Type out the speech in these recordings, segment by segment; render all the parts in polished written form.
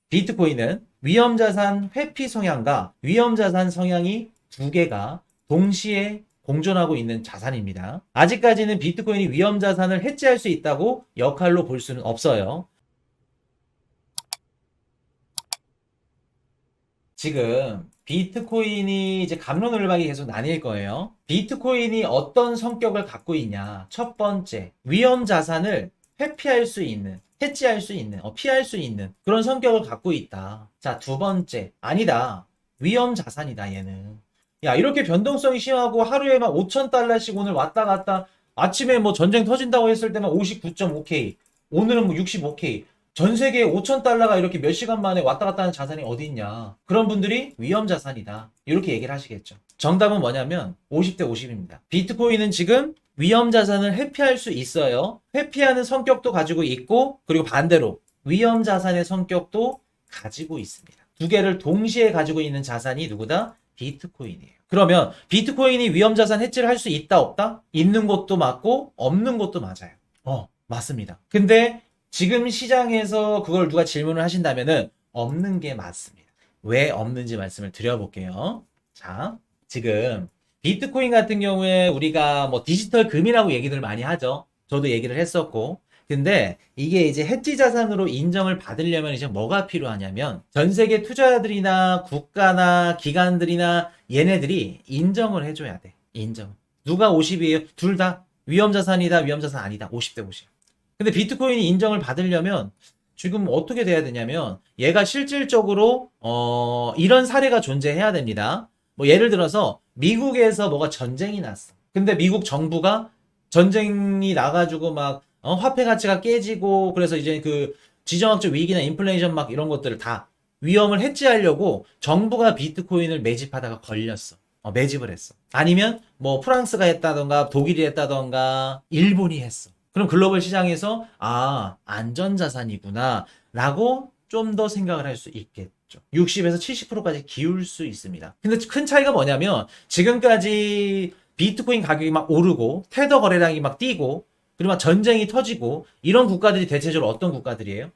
비트코인은 위험자산 회피 성향과 위험자산 성향이 두 개가 동시에 공존하고 있는 자산입니다. 아직까지는 비트코인이 위험자산을 해지할 수 있다고 역할로 볼 수는 없어요. 지금 비트코인이 이제 갑론을박이 계속 나뉠 거예요. 비트코인이 어떤 성격을 갖고 있냐. 첫 번째, 위험 자산을 회피할 수 있는, 해지할 수 있는, 피할 수 있는 그런 성격을 갖고 있다. 자, 두 번째, 아니다. 위험 자산이다, 얘는. 야, 이렇게 변동성이 심하고 하루에 막 5,000달러씩 오늘 왔다 갔다 아침에 뭐 전쟁 터진다고 했을 때만 59.5K, 오늘은 뭐 65K. 전 세계에 5,000달러가 이렇게 몇 시간 만에 왔다 갔다 하는 자산이 어디 있냐. 그런 분들이 위험 자산이다. 이렇게 얘기를 하시겠죠. 정답은 뭐냐면 50대 50입니다. 비트코인은 지금 위험 자산을 회피할 수 있어요. 회피하는 성격도 가지고 있고, 그리고 반대로 위험 자산의 성격도 가지고 있습니다. 두 개를 동시에 가지고 있는 자산이 누구다? 비트코인이에요. 그러면 비트코인이 위험 자산 해지를 할 수 있다 없다? 있는 것도 맞고 없는 것도 맞아요. 맞습니다. 근데 지금 시장에서 그걸 누가 질문을 하신다면은 없는 게 맞습니다. 왜 없는지 말씀을 드려볼게요. 자, 지금 비트코인 같은 경우에 우리가 뭐 디지털 금이라고 얘기들 많이 하죠. 저도 얘기를 했었고. 근데 이게 이제 해지 자산으로 인정을 받으려면 이제 뭐가 필요하냐면 전 세계 투자자들이나 국가나 기관들이나 얘네들이 인정을 해줘야 돼. 인정. 누가 50이에요? 둘 다 위험 자산이다, 위험 자산 아니다. 50대 50. 근데 비트코인이 인정을 받으려면 지금 어떻게 돼야 되냐면 얘가 실질적으로 이런 사례가 존재해야 됩니다. 뭐 예를 들어서 미국에서 뭐가 전쟁이 났어. 근데 미국 정부가 전쟁이 나가지고 막 화폐 가치가 깨지고 그래서 이제 그 지정학적 위기나 인플레이션 막 이런 것들을 다 위험을 해지하려고 정부가 비트코인을 매집하다가 걸렸어. 매집을 했어. 아니면 뭐 프랑스가 했다던가 독일이 했다던가 일본이 했어. 그럼 글로벌 시장에서 안전자산이구나 라고 좀 더 생각을 할 수 있겠죠. 60에서 70%까지 기울 수 있습니다. 근데 큰 차이가 뭐냐면 지금까지 비트코인 가격이 막 오르고 테더 거래량이 막 뛰고 그리고 막 전쟁이 터지고 이런 국가들이 대체적으로 어떤 국가들이에요?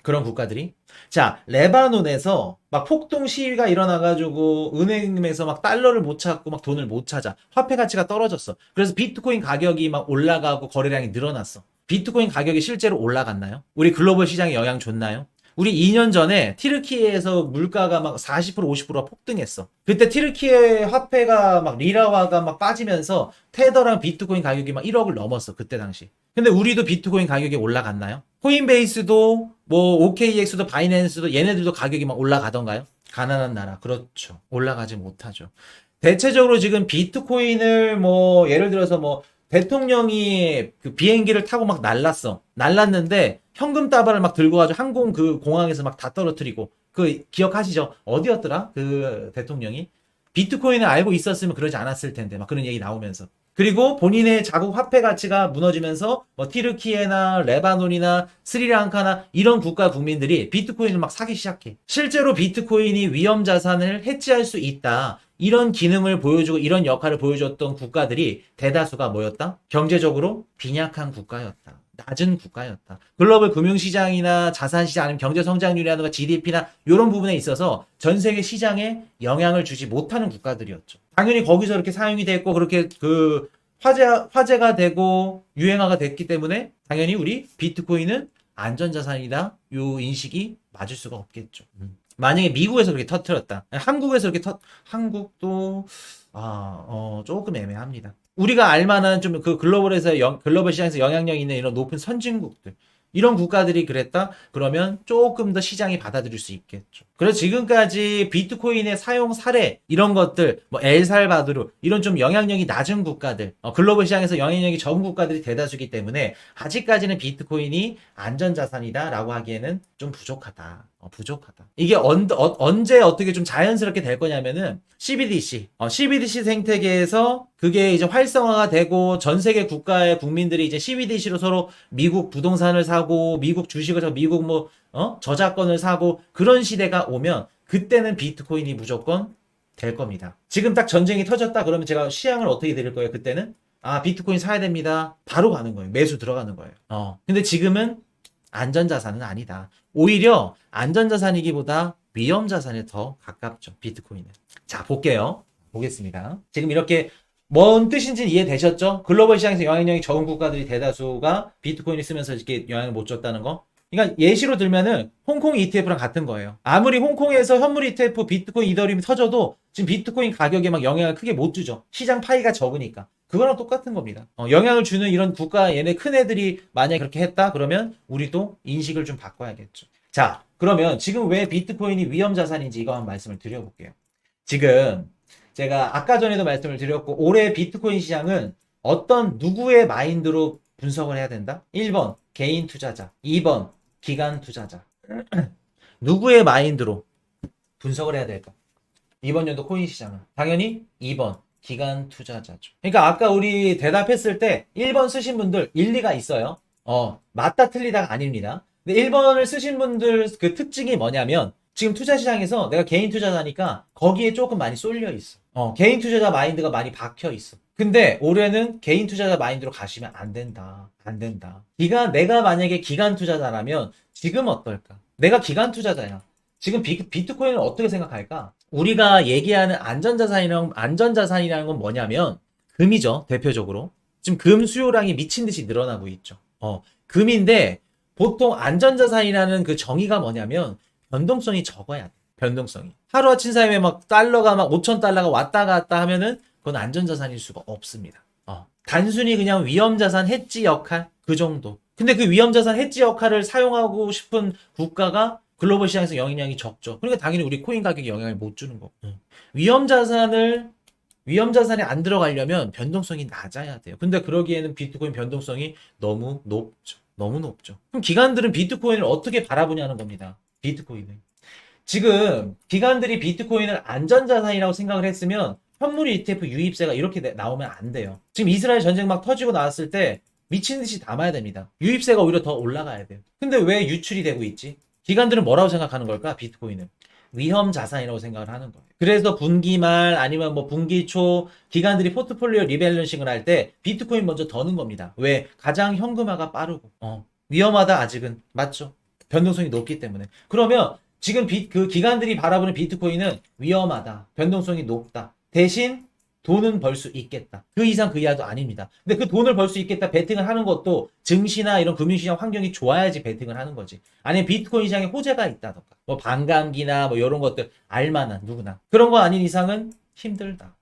그런 국가들이. 자, 레바논에서 막 폭동 시위가 일어나가지고 은행에서 막 달러를 못 찾고 막 돈을 못 찾아. 화폐 가치가 떨어졌어. 그래서 비트코인 가격이 막 올라가고 거래량이 늘어났어. 비트코인 가격이 실제로 올라갔나요? 우리 글로벌 시장에 영향 줬나요? 우리 2년 전에 티르키에서 물가가 막 40% 50%가 폭등했어. 그때 티르키의 화폐가 막 리라화가 막 빠지면서 테더랑 비트코인 가격이 막 1억을 넘었어. 그때 당시. 근데 우리도 비트코인 가격이 올라갔나요? 코인베이스도 뭐 OKX도 바이낸스도 얘네들도 가격이 막 올라가던가요? 가난한 나라. 그렇죠. 올라가지 못하죠. 대체적으로 지금 비트코인을 뭐 예를 들어서 뭐 대통령이 그 비행기를 타고 막 날랐어. 날랐는데 현금 다발을 막 들고 가지고 항공 그 공항에서 막 다 떨어뜨리고 그 기억하시죠? 어디였더라? 그 대통령이 비트코인을 알고 있었으면 그러지 않았을 텐데 막 그런 얘기 나오면서 그리고 본인의 자국 화폐 가치가 무너지면서 뭐 티르키예나 레바논이나 스리랑카나 이런 국가 국민들이 비트코인을 막 사기 시작해. 실제로 비트코인이 위험 자산을 해지할 수 있다. 이런 기능을 보여주고 이런 역할을 보여줬던 국가들이 대다수가 뭐였다? 경제적으로 빈약한 국가였다. 낮은 국가였다. 글로벌 금융시장이나 자산시장 아니면 경제성장률이라든가 GDP나 이런 부분에 있어서 전 세계 시장에 영향을 주지 못하는 국가들이었죠. 당연히 거기서 이렇게 사용이 됐고 그렇게 그 화제가 되고 유행화가 됐기 때문에 당연히 우리 비트코인은 안전자산이다. 요 인식이 맞을 수가 없겠죠. 만약에 미국에서 그렇게 터트렸다. 한국에서 그렇게 한국도 조금 애매합니다. 우리가 알만한 좀 그 글로벌 시장에서 영향력 있는 이런 높은 선진국들 이런 국가들이 그랬다? 그러면 조금 더 시장이 받아들일 수 있겠죠. 그래서 지금까지 비트코인의 사용 사례 이런 것들 뭐 엘살바도르 이런 좀 영향력이 낮은 국가들 글로벌 시장에서 영향력이 적은 국가들이 대다수이기 때문에 아직까지는 비트코인이 안전자산이다라고 하기에는 좀 부족하다. 부족하다. 이게 언제 어떻게 좀 자연스럽게 될 거냐면은 CBDC 생태계에서 그게 이제 활성화가 되고 전 세계 국가의 국민들이 이제 CBDC로 서로 미국 부동산을 사고 미국 주식을 사고 미국 뭐 저작권을 사고 그런 시대가 오면 그때는 비트코인이 무조건 될 겁니다. 지금 딱 전쟁이 터졌다 그러면 제가 시향을 어떻게 드릴 거예요? 그때는 비트코인 사야 됩니다. 바로 가는 거예요. 매수 들어가는 거예요. 근데 지금은 안전자산은 아니다. 오히려 안전자산이기보다 위험자산에 더 가깝죠. 비트코인은. 자, 볼게요. 보겠습니다. 지금 이렇게 뭔 뜻인지는 이해되셨죠? 글로벌 시장에서 영향력이 적은 국가들이 대다수가 비트코인을 쓰면서 이렇게 영향을 못 줬다는 거. 그러니까 예시로 들면은 홍콩 ETF랑 같은 거예요. 아무리 홍콩에서 현물 ETF, 비트코인, 이더리움이 터져도 지금 비트코인 가격에 막 영향을 크게 못 주죠. 시장 파이가 적으니까. 그거랑 똑같은 겁니다. 영향을 주는 이런 국가 얘네 큰 애들이 만약에 그렇게 했다 그러면 우리도 인식을 좀 바꿔야겠죠. 자, 그러면 지금 왜 비트코인이 위험 자산인지 이거 한번 말씀을 드려볼게요. 지금 제가 아까 전에도 말씀을 드렸고 올해 비트코인 시장은 어떤 누구의 마인드로 분석을 해야 된다? 1번 개인 투자자, 2번 기관 투자자. 누구의 마인드로 분석을 해야 될까? 이번 연도 코인 시장은 당연히 2번 기관 투자자죠. 그러니까 아까 우리 대답했을 때 1번 쓰신 분들 일리가 있어요. 맞다 틀리다가 아닙니다. 근데 1번을 쓰신 분들 그 특징이 뭐냐면 지금 투자 시장에서 내가 개인 투자자니까 거기에 조금 많이 쏠려 있어. 개인 투자자 마인드가 많이 박혀 있어. 근데 올해는 개인 투자자 마인드로 가시면 안 된다. 안 된다. 내가 만약에 기관 투자자라면 지금 어떨까? 내가 기관 투자자야. 지금 비트코인을 어떻게 생각할까? 우리가 얘기하는 안전자산이라는 건 뭐냐면 금이죠. 대표적으로. 지금 금 수요량이 미친 듯이 늘어나고 있죠. 금인데 보통 안전자산이라는 그 정의가 뭐냐면 변동성이 적어야 돼. 변동성이. 하루아침 사이에 막 달러가 막 5,000달러가 왔다 갔다 하면은 그건 안전자산일 수가 없습니다. 단순히 그냥 위험자산 해지 역할 그 정도. 근데 그 위험자산 해지 역할을 사용하고 싶은 국가가 글로벌 시장에서 영향력이 적죠. 그러니까 당연히 우리 코인 가격에 영향을 못 주는 거고. 위험자산에 안 들어가려면 변동성이 낮아야 돼요. 근데 그러기에는 비트코인 변동성이 너무 높죠. 너무 높죠. 그럼 기관들은 비트코인을 어떻게 바라보냐는 겁니다. 비트코인을. 지금 기관들이 비트코인을 안전자산이라고 생각을 했으면 현물 ETF 유입세가 이렇게 나오면 안 돼요. 지금 이스라엘 전쟁 막 터지고 나왔을 때 미친 듯이 담아야 됩니다. 유입세가 오히려 더 올라가야 돼요. 근데 왜 유출이 되고 있지? 기관들은 뭐라고 생각하는 걸까? 비트코인은 위험 자산이라고 생각을 하는 거예요. 그래서 분기 말 아니면 뭐 분기 초 기관들이 포트폴리오 리밸런싱을 할 때 비트코인 먼저 더는 겁니다. 왜? 가장 현금화가 빠르고 위험하다 아직은 맞죠? 변동성이 높기 때문에. 그러면 지금 그 기관들이 바라보는 비트코인은 위험하다, 변동성이 높다. 대신 돈은 벌 수 있겠다. 그 이상 그 이하도 아닙니다. 근데 그 돈을 벌 수 있겠다 베팅을 하는 것도 증시나 이런 금융시장 환경이 좋아야지 베팅을 하는 거지. 아니면 비트코인 시장에 호재가 있다던가 뭐 반감기나 뭐 이런 것들 알만한 누구나 그런 거 아닌 이상은 힘들다.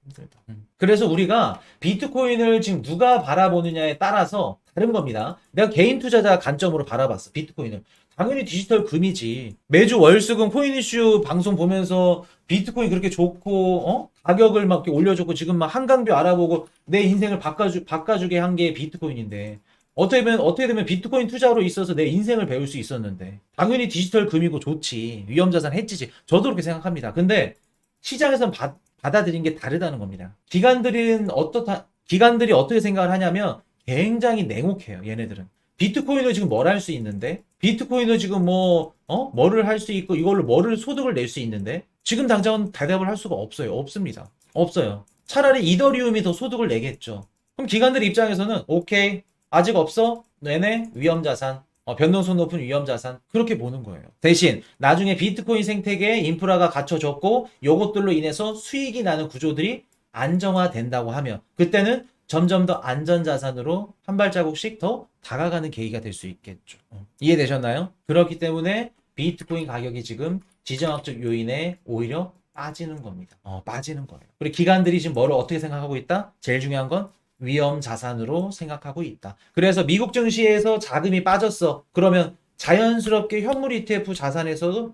그래서 우리가 비트코인을 지금 누가 바라보느냐에 따라서 다른 겁니다. 내가 개인 투자자 관점으로 바라봤어. 비트코인을. 당연히 디지털 금이지. 매주 월수금 코인 이슈 방송 보면서 비트코인 그렇게 좋고 가격을 막 이렇게 올려줬고 지금 막 한강뷰 알아보고 내 인생을 바꿔주게 한 게 비트코인인데 어떻게 되면 비트코인 투자로 있어서 내 인생을 배울 수 있었는데 당연히 디지털 금이고 좋지. 위험자산 해지지. 저도 그렇게 생각합니다. 근데 시장에서는 받아들인 게 다르다는 겁니다. 기관들이 어떻게 생각을 하냐면 굉장히 냉혹해요. 얘네들은. 비트코인을 지금 뭘 할 수 있는데 비트코인을 지금 뭐를 할 수 있고 이걸로 뭐를 소득을 낼 수 있는데 지금 당장은 대답을 할 수가 없어요. 없습니다. 없어요. 차라리 이더리움이 더 소득을 내겠죠. 그럼 기관들 입장에서는 오케이 아직 없어? 네네 위험자산 변동성 높은 위험자산 그렇게 보는 거예요. 대신 나중에 비트코인 생태계에 인프라가 갖춰졌고 요것들로 인해서 수익이 나는 구조들이 안정화된다고 하면 그때는 점점 더 안전자산으로 한 발자국씩 더 다가가는 계기가 될 수 있겠죠. 이해되셨나요? 그렇기 때문에 비트코인 가격이 지금 지정학적 요인에 오히려 빠지는 겁니다. 빠지는 거예요. 그리고 기관들이 지금 뭐를 어떻게 생각하고 있다? 제일 중요한 건 위험 자산으로 생각하고 있다. 그래서 미국 증시에서 자금이 빠졌어. 그러면 자연스럽게 현물 ETF에서도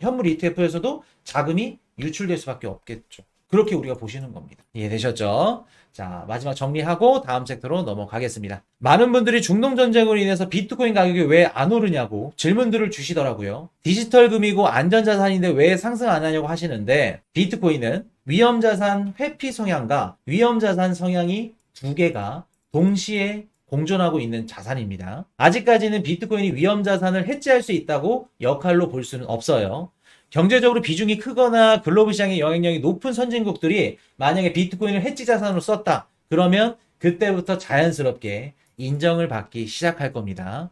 자금이 유출될 수밖에 없겠죠. 그렇게 우리가 보시는 겁니다. 이해되셨죠? 자, 마지막 정리하고 다음 섹터로 넘어가겠습니다. 많은 분들이 중동전쟁으로 인해서 비트코인 가격이 왜 안 오르냐고 질문들을 주시더라고요. 디지털 금이고 안전자산인데 왜 상승 안 하냐고 하시는데 비트코인은 위험자산 회피 성향과 위험자산 성향이 두 개가 동시에 공존하고 있는 자산입니다. 아직까지는 비트코인이 위험자산을 해지할 수 있다고 역할로 볼 수는 없어요. 경제적으로 비중이 크거나 글로벌 시장의 영향력이 높은 선진국들이 만약에 비트코인을 해지 자산으로 썼다. 그러면 그때부터 자연스럽게 인정을 받기 시작할 겁니다.